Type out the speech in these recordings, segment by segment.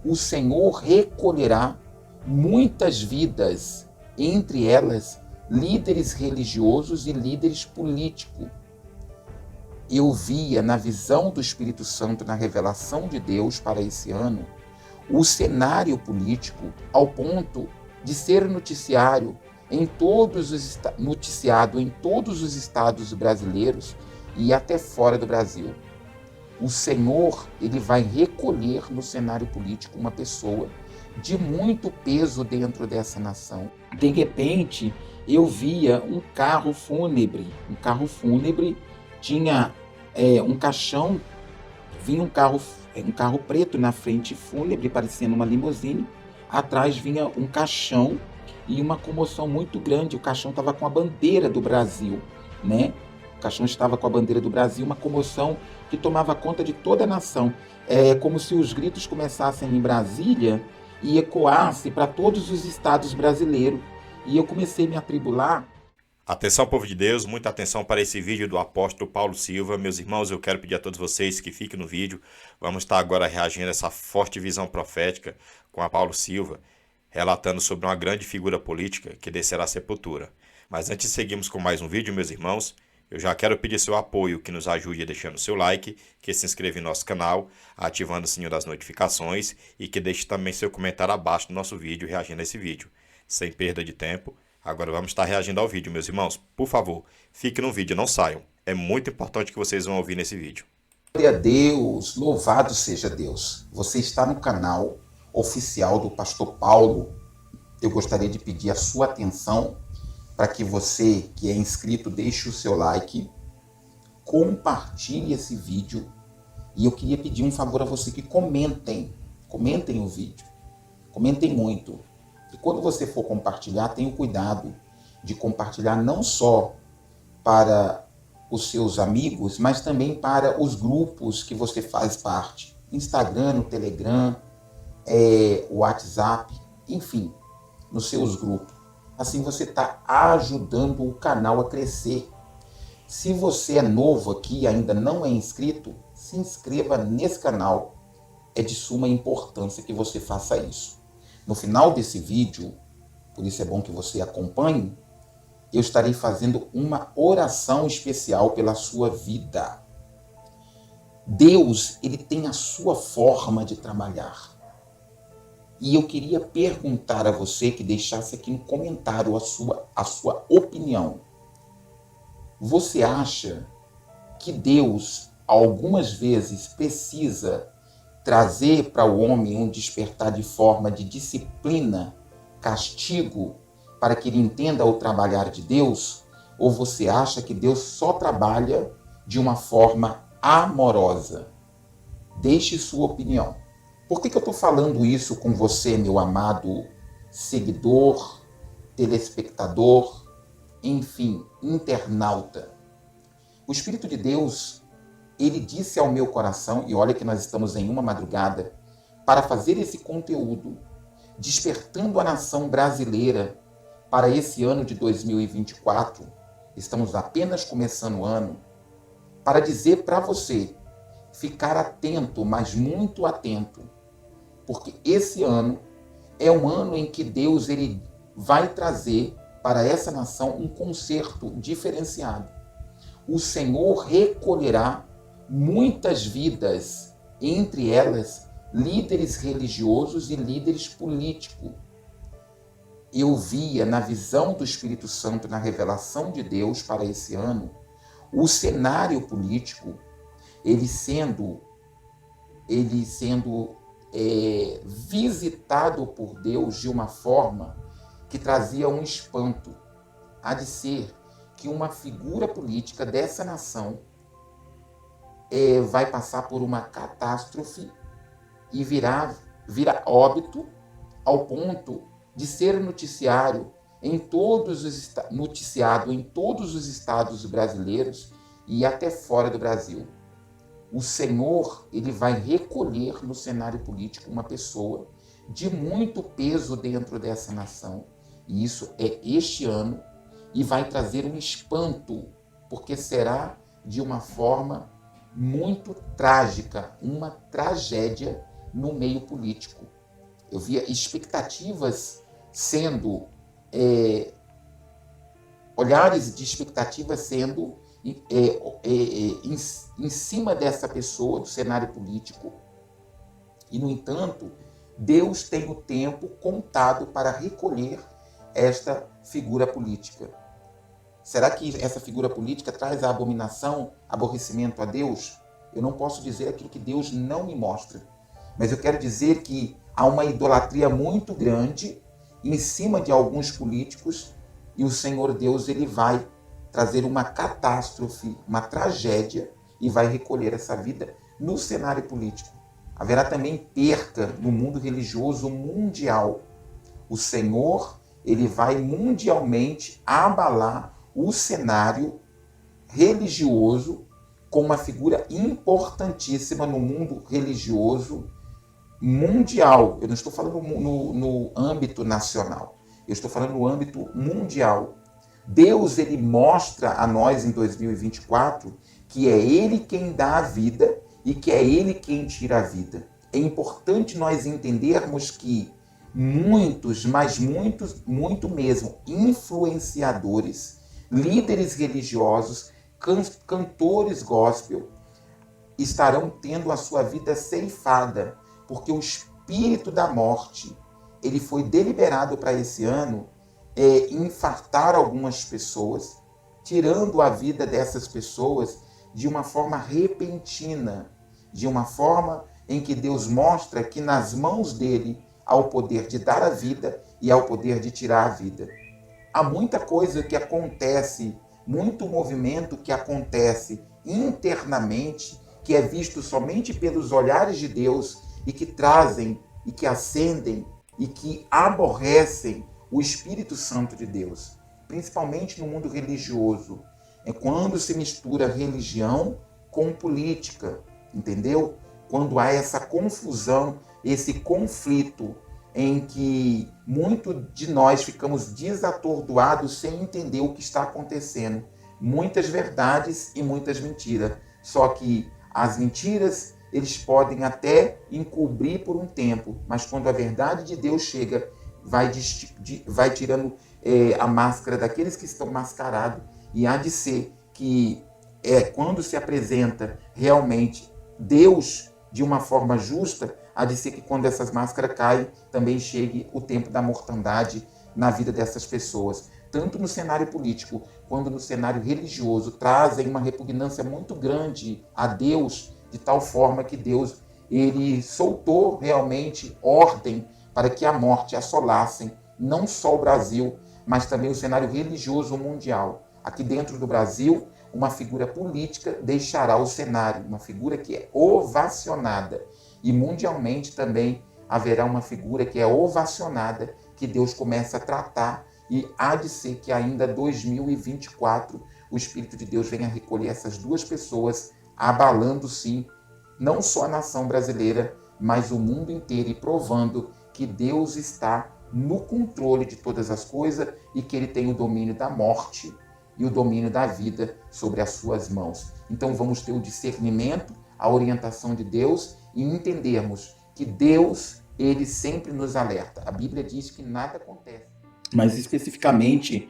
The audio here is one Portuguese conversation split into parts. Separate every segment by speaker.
Speaker 1: o Senhor recolherá muitas vidas, entre elas líderes religiosos e líderes políticos. Eu via na visão do Espírito Santo, na revelação de Deus para esse ano, o cenário político ao ponto de ser noticiado em todos os estados brasileiros e até fora do Brasil. O Senhor, ele vai recolher no cenário político uma pessoa de muito peso dentro dessa nação. De repente, eu via um carro fúnebre. Tinha um caixão, vinha um carro preto na frente, fúnebre, parecendo uma limusine. Atrás vinha um caixão e uma comoção muito grande. O caixão estava com a bandeira do Brasil, né? O caixão estava com a bandeira do Brasil, uma comoção que tomava conta de toda a nação. É como se os gritos começassem em Brasília e ecoasse para todos os estados brasileiros. E eu comecei a me atribular.
Speaker 2: Atenção, povo de Deus, muita atenção para esse vídeo do apóstolo Paulo Silva. Meus irmãos, eu quero pedir a todos vocês que fiquem no vídeo. Vamos estar agora reagindo a essa forte visão profética com a Paulo Silva, relatando sobre uma grande figura política que descerá à sepultura. Mas antes de seguirmos com mais um vídeo, meus irmãos, eu já quero pedir seu apoio, que nos ajude deixando seu like, que se inscreva em nosso canal, ativando o sininho das notificações e que deixe também seu comentário abaixo do nosso vídeo reagindo a esse vídeo. Sem perda de tempo, agora vamos estar reagindo ao vídeo, meus irmãos. Por favor, fiquem no vídeo, não saiam. É muito importante que vocês vão ouvir nesse vídeo.
Speaker 1: Glória a Deus, louvado seja Deus. Você está no canal oficial do Pastor Paulo. Eu gostaria de pedir a sua atenção para que você que é inscrito deixe o seu like, compartilhe esse vídeo e eu queria pedir um favor a você que comentem o vídeo, comentem muito. E quando você for compartilhar, tenha cuidado de compartilhar não só para os seus amigos, mas também para os grupos que você faz parte. Instagram, no Telegram, WhatsApp, enfim, nos seus grupos. Assim você está ajudando o canal a crescer. Se você é novo aqui e ainda não é inscrito, se inscreva nesse canal. É de suma importância que você faça isso. No final desse vídeo, por isso é bom que você acompanhe, eu estarei fazendo uma oração especial pela sua vida. Deus, ele tem a sua forma de trabalhar. E eu queria perguntar a você que deixasse aqui no comentário a sua opinião. Você acha que Deus, algumas vezes, precisa trazer para o homem um despertar de forma de disciplina, castigo, para que ele entenda o trabalhar de Deus? Ou você acha que Deus só trabalha de uma forma amorosa? Deixe sua opinião. Por que eu estou falando isso com você, meu amado seguidor, telespectador, enfim, internauta? O Espírito de Deus, ele disse ao meu coração, e olha que nós estamos em uma madrugada, para fazer esse conteúdo, despertando a nação brasileira para esse ano de 2024, estamos apenas começando o ano, para dizer para você ficar atento, mas muito atento, porque esse ano é um ano em que Deus ele vai trazer para essa nação um concerto diferenciado. O Senhor recolherá muitas vidas, entre elas líderes religiosos e líderes políticos. Eu via na visão do Espírito Santo, na revelação de Deus para esse ano, o cenário político, ele sendo visitado por Deus de uma forma que trazia um espanto. Há de ser que uma figura política dessa nação vai passar por uma catástrofe e vira óbito ao ponto de ser noticiado em todos os estados brasileiros e até fora do Brasil. O Senhor, ele vai recolher no cenário político uma pessoa de muito peso dentro dessa nação. E isso é este ano, e vai trazer um espanto, porque será de uma forma muito trágica, uma tragédia no meio político. Eu via expectativas sendo, olhares de expectativas sendo em cima dessa pessoa, do cenário político. E, no entanto, Deus tem o tempo contado para recolher esta figura política. Será que essa figura política traz a abominação, aborrecimento a Deus? Eu não posso dizer aquilo que Deus não me mostra. Mas eu quero dizer que há uma idolatria muito grande em cima de alguns políticos e o Senhor Deus ele vai trazer uma catástrofe, uma tragédia e vai recolher essa vida no cenário político. Haverá também perca no mundo religioso mundial. O Senhor ele vai mundialmente abalar o cenário religioso com uma figura importantíssima no mundo religioso mundial. Eu não estou falando no âmbito nacional, eu estou falando no âmbito mundial. Deus ele mostra a nós em 2024 que é Ele quem dá a vida e que é Ele quem tira a vida. É importante nós entendermos que muitos, mas muitos, muito mesmo, influenciadores, líderes religiosos, cantores gospel, estarão tendo a sua vida ceifada, porque o espírito da morte, ele foi deliberado para esse ano infartar algumas pessoas, tirando a vida dessas pessoas de uma forma repentina, de uma forma em que Deus mostra que nas mãos dele há o poder de dar a vida e há o poder de tirar a vida. Há muita coisa que acontece, muito movimento que acontece internamente, que é visto somente pelos olhares de Deus e que trazem e que acendem e que aborrecem o Espírito Santo de Deus, principalmente no mundo religioso. É quando se mistura religião com política, entendeu? Quando há essa confusão, esse conflito em que muito de nós ficamos desatordoados sem entender o que está acontecendo. Muitas verdades e muitas mentiras. Só que as mentiras eles podem até encobrir por um tempo, mas quando a verdade de Deus chega, vai tirando a máscara daqueles que estão mascarados, e há de ser que quando se apresenta realmente Deus de uma forma justa, há de ser que quando essas máscaras caem, também chegue o tempo da mortandade na vida dessas pessoas. Tanto no cenário político, quanto no cenário religioso, trazem uma repugnância muito grande a Deus, de tal forma que Deus ele soltou realmente ordem para que a morte assolassem não só o Brasil, mas também o cenário religioso mundial. Aqui dentro do Brasil, uma figura política deixará o cenário, uma figura que é ovacionada. E mundialmente também haverá uma figura que é ovacionada, que Deus começa a tratar, e há de ser que ainda 2024 o Espírito de Deus venha recolher essas duas pessoas, abalando sim, não só a nação brasileira, mas o mundo inteiro, e provando que Deus está no controle de todas as coisas e que Ele tem o domínio da morte e o domínio da vida sobre as suas mãos. Então vamos ter o discernimento, a orientação de Deus e entendermos que Deus, Ele sempre nos alerta. A Bíblia diz que nada acontece. Mas especificamente,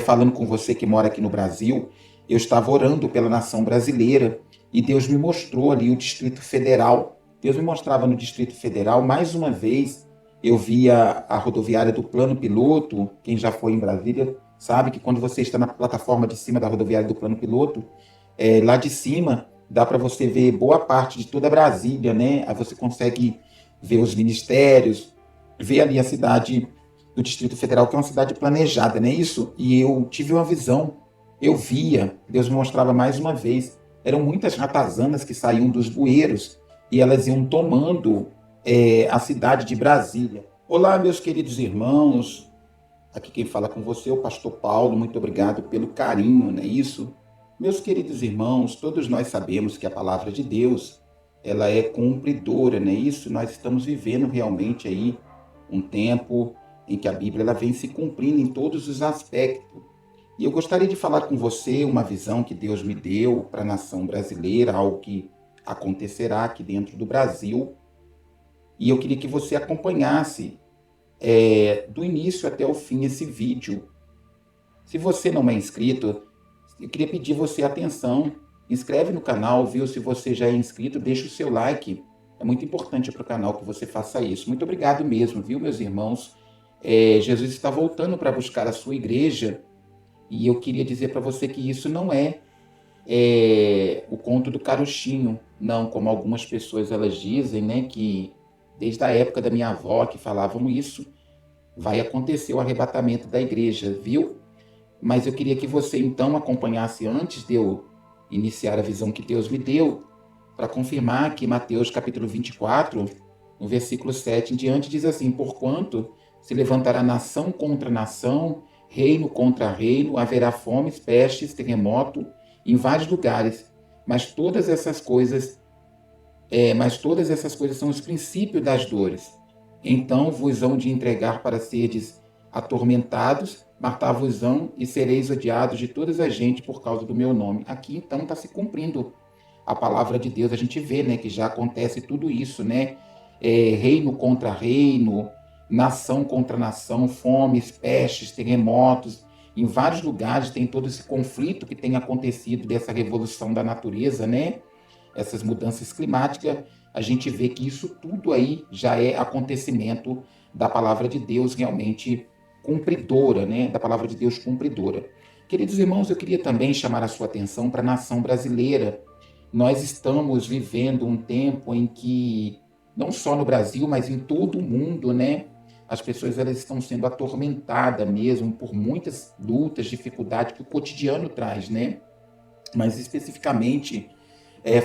Speaker 1: falando com você que mora aqui no Brasil, eu estava orando pela nação brasileira e Deus me mostrou ali o Distrito Federal. Deus me mostrava no Distrito Federal, mais uma vez, eu via a rodoviária do Plano Piloto. Quem já foi em Brasília sabe que quando você está na plataforma de cima da rodoviária do Plano Piloto, lá de cima dá para você ver boa parte de toda Brasília, né? Aí você consegue ver os ministérios, ver ali a cidade do Distrito Federal, que é uma cidade planejada, não é isso? E eu tive uma visão, eu via, Deus me mostrava mais uma vez, eram muitas ratazanas que saíam dos bueiros e elas iam tomando a cidade de Brasília. Olá, meus queridos irmãos, aqui quem fala com você é o pastor Paulo, muito obrigado pelo carinho, não é isso? Meus queridos irmãos, todos nós sabemos que a palavra de Deus, ela é cumpridora, não é isso? Nós estamos vivendo realmente aí um tempo em que a Bíblia ela vem se cumprindo em todos os aspectos. E eu gostaria de falar com você uma visão que Deus me deu para a nação brasileira, algo que acontecerá aqui dentro do Brasil. E eu queria que você acompanhasse do início até o fim esse vídeo. Se você não é inscrito, eu queria pedir você atenção. Inscreve no canal, viu? Se você já é inscrito, deixa o seu like. É muito importante para o canal que você faça isso. Muito obrigado mesmo, viu, meus irmãos? Jesus está voltando para buscar a sua igreja. E eu queria dizer para você que isso não é o conto do carochinho, não, como algumas pessoas elas dizem, né, que desde a época da minha avó que falavam isso, vai acontecer o arrebatamento da igreja, viu? Mas eu queria que você então acompanhasse antes de eu iniciar a visão que Deus me deu, para confirmar que Mateus capítulo 24, no versículo 7 em diante, diz assim: porquanto se levantará nação contra nação, reino contra reino, haverá fomes, pestes, terremoto em vários lugares, mas todas essas coisas são os princípios das dores. Então vos hão de entregar para serdes atormentados, matar-vos-ão e sereis odiados de todas as gente por causa do meu nome. Aqui então está se cumprindo a palavra de Deus. A gente vê, né, que já acontece tudo isso, né? Reino contra reino, nação contra nação, fomes, pestes, terremotos. Em vários lugares tem todo esse conflito que tem acontecido dessa revolução da natureza, né? Essas mudanças climáticas, a gente vê que isso tudo aí já é acontecimento da palavra de Deus realmente cumpridora, né? Da palavra de Deus cumpridora. Queridos irmãos, eu queria também chamar a sua atenção para a nação brasileira. Nós estamos vivendo um tempo em que, não só no Brasil, mas em todo o mundo, né? As pessoas elas estão sendo atormentadas mesmo por muitas lutas, dificuldades que o cotidiano traz, né? Mas especificamente,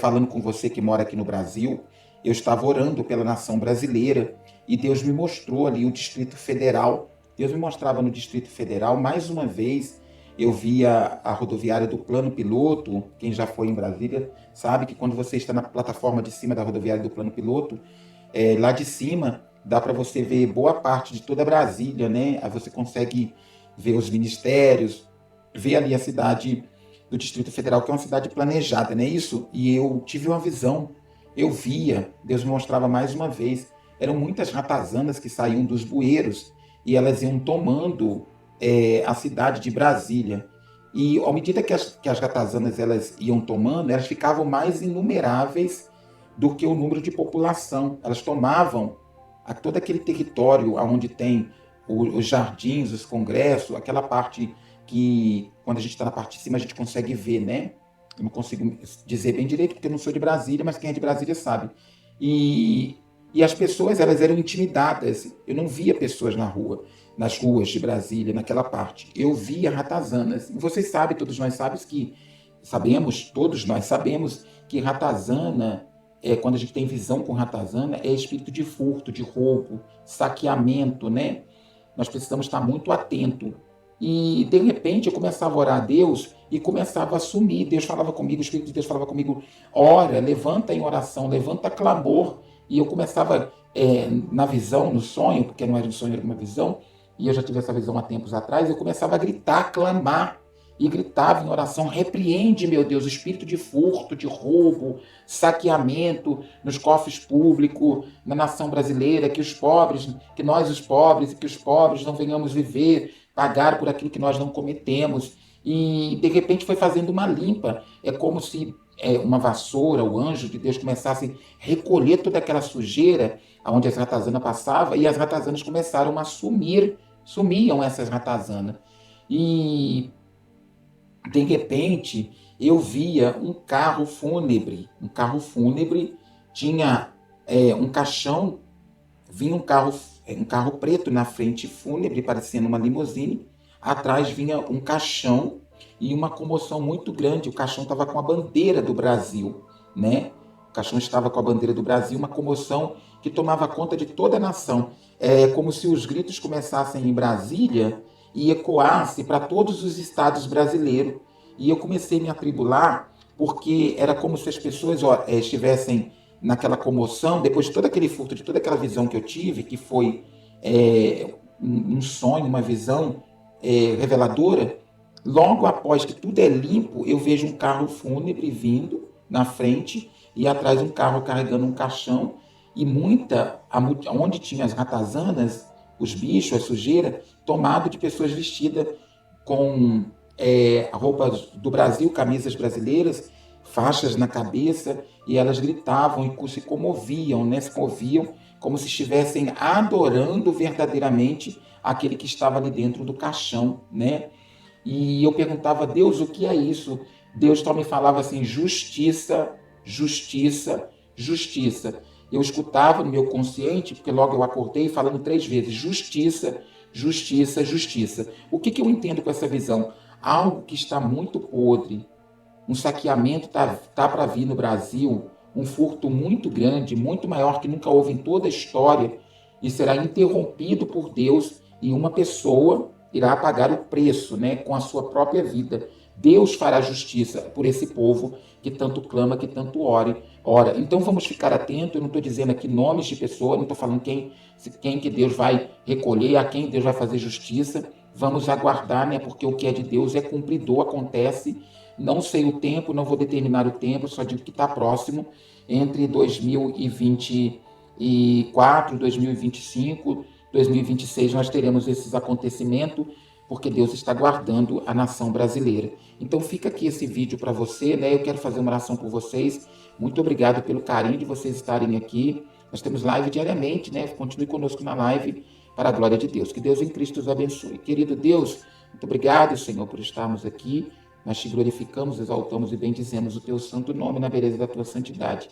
Speaker 1: falando com você que mora aqui no Brasil, eu estava orando pela nação brasileira e Deus me mostrou ali o Distrito Federal. Deus me mostrava no Distrito Federal, mais uma vez, eu via a rodoviária do Plano Piloto. Quem já foi em Brasília sabe que quando você está na plataforma de cima da rodoviária do Plano Piloto, lá de cima dá para você ver boa parte de toda Brasília, né? Aí você consegue ver os ministérios, ver ali a cidade do Distrito Federal, que é uma cidade planejada, não é isso? E eu tive uma visão, eu via, Deus me mostrava mais uma vez, eram muitas ratazanas que saíam dos bueiros e elas iam tomando a cidade de Brasília. E à medida que as ratazanas elas iam tomando, elas ficavam mais inumeráveis do que o número de população. Elas tomavam todo aquele território onde tem os jardins, os congressos, aquela parte que, quando a gente está na parte de cima, a gente consegue ver, né? Eu não consigo dizer bem direito, porque eu não sou de Brasília, mas quem é de Brasília sabe. E as pessoas, elas eram intimidadas. Eu não via pessoas nas ruas de Brasília, naquela parte. Eu via ratazanas. E vocês sabem, todos nós sabemos que ratazana, quando a gente tem visão com ratazana, é espírito de furto, de roubo, saqueamento, né? Nós precisamos estar muito atentos. E, de repente, eu começava a orar a Deus e começava a sumir. Deus falava comigo, o Espírito de Deus falava comigo: ora, levanta em oração, levanta clamor. E eu começava na visão, no sonho, porque não era um sonho, era uma visão, e eu já tive essa visão há tempos atrás, eu começava a gritar, clamar, e gritava em oração: repreende, meu Deus, o espírito de furto, de roubo, saqueamento nos cofres públicos, na nação brasileira, que nós os pobres, e que os pobres não venhamos viver, pagar por aquilo que nós não cometemos. E de repente foi fazendo uma limpa. É como se uma vassoura, o anjo de Deus começasse a recolher toda aquela sujeira onde as ratazanas passavam, e as ratazanas começaram a sumiam essas ratazanas. E de repente eu via um carro fúnebre, tinha um caixão, vinha um carro preto na frente, fúnebre, parecendo uma limusine. Atrás vinha um caixão e uma comoção muito grande. O caixão estava com a bandeira do Brasil, né? O caixão estava com a bandeira do Brasil, uma comoção que tomava conta de toda a nação. É como se os gritos começassem em Brasília e ecoasse para todos os estados brasileiros. E eu comecei a me atribular, porque era como se as pessoas estivessem naquela comoção, depois de todo aquele furto, de toda aquela visão que eu tive, que foi um sonho, uma visão reveladora. Logo após que tudo é limpo, eu vejo um carro fúnebre vindo na frente e atrás um carro carregando um caixão. e onde tinha as ratazanas, os bichos, a sujeira, tomado de pessoas vestidas com roupas do Brasil, camisas brasileiras, faixas na cabeça, e elas gritavam e se comoviam, né? Se moviam como se estivessem adorando verdadeiramente aquele que estava ali dentro do caixão, né? E eu perguntava a Deus, o que é isso? Deus só me falava assim, justiça, justiça, justiça. Eu escutava no meu consciente, porque logo eu acordei falando 3 vezes, justiça, justiça, justiça. O que eu entendo com essa visão? Algo que está muito podre, um saqueamento tá para vir no Brasil, um furto muito grande, muito maior que nunca houve em toda a história, e será interrompido por Deus, e uma pessoa irá pagar o preço, né, com a sua própria vida. Deus fará justiça por esse povo que tanto clama, que tanto ora. Então vamos ficar atentos, eu não estou dizendo aqui nomes de pessoas, não estou falando quem que Deus vai recolher, a quem Deus vai fazer justiça. Vamos aguardar, né, porque o que é de Deus é cumpridor, acontece. Não sei o tempo, não vou determinar o tempo, só digo que está próximo, entre 2024, 2025, 2026 nós teremos esses acontecimentos, porque Deus está guardando a nação brasileira. Então fica aqui esse vídeo para você, né? Eu quero fazer uma oração por vocês. Muito obrigado pelo carinho de vocês estarem aqui. Nós temos live diariamente, né? Continue conosco na live para a glória de Deus. Que Deus em Cristo os abençoe. Querido Deus, muito obrigado, Senhor, por estarmos aqui. Nós te glorificamos, exaltamos e bendizemos o teu santo nome na beleza da tua santidade.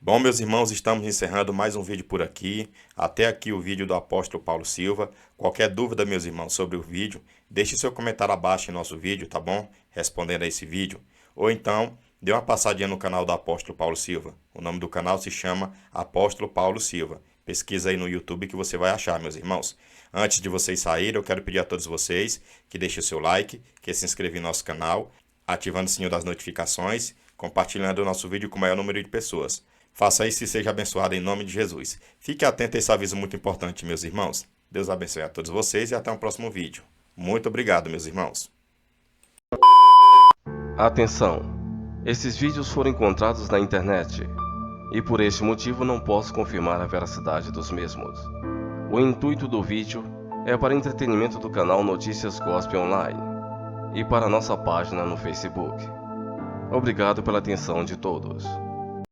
Speaker 2: Bom, meus irmãos, estamos encerrando mais um vídeo por aqui. Até aqui o vídeo do apóstolo Paulo Silva. Qualquer dúvida, meus irmãos, sobre o vídeo, deixe seu comentário abaixo em nosso vídeo, tá bom? Respondendo a esse vídeo. Ou então, dê uma passadinha no canal do apóstolo Paulo Silva. O nome do canal se chama Apóstolo Paulo Silva. Pesquisa aí no YouTube que você vai achar, meus irmãos. Antes de vocês saírem, eu quero pedir a todos vocês que deixem o seu like, que se inscrevam em nosso canal, ativando o sininho das notificações, compartilhando o nosso vídeo com o maior número de pessoas. Faça isso e seja abençoado em nome de Jesus. Fique atento a esse aviso muito importante, meus irmãos. Deus abençoe a todos vocês e até um próximo vídeo. Muito obrigado, meus irmãos.
Speaker 3: Atenção! Esses vídeos foram encontrados na internet e por este motivo não posso confirmar a veracidade dos mesmos. O intuito do vídeo é para entretenimento do canal Notícias Gospel Online e para nossa página no Facebook. Obrigado pela atenção de todos.